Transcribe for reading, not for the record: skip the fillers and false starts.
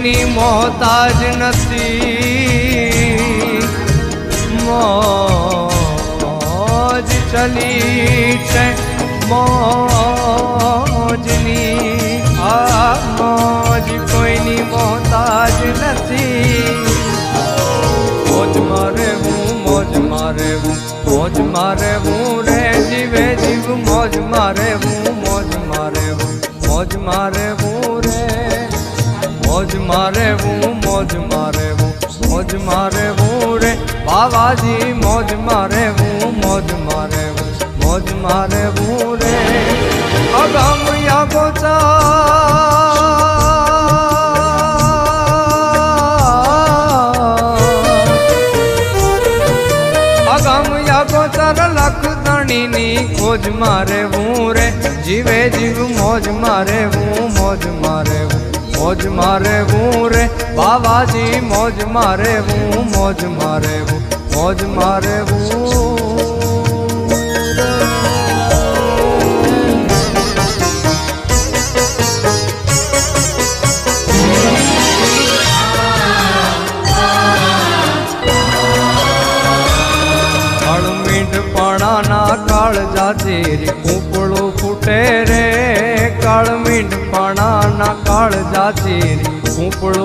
કોઈની મોહતાજ નથી મોજ ચલી છે મોજની આ મોજ કોઈની મોહતાજ નથી મોજમાં રહેવું રે જીવે જીવ મોજમાં રહેવું રે મોજમાં રહેવું રે બાવાજી મોજમાં રહેવું રે અગમ યાગોચર લખદણીની ખોજમાં રહેવું રે જીવે જીવ મોજમાં રહેવું રે બાવાજી મોજમાં રહેવું મીંઢપણાના કાળજાથી કૂપળું ફૂટે રે કાળ મીંઢપણાના કાળજાથી કૂપળું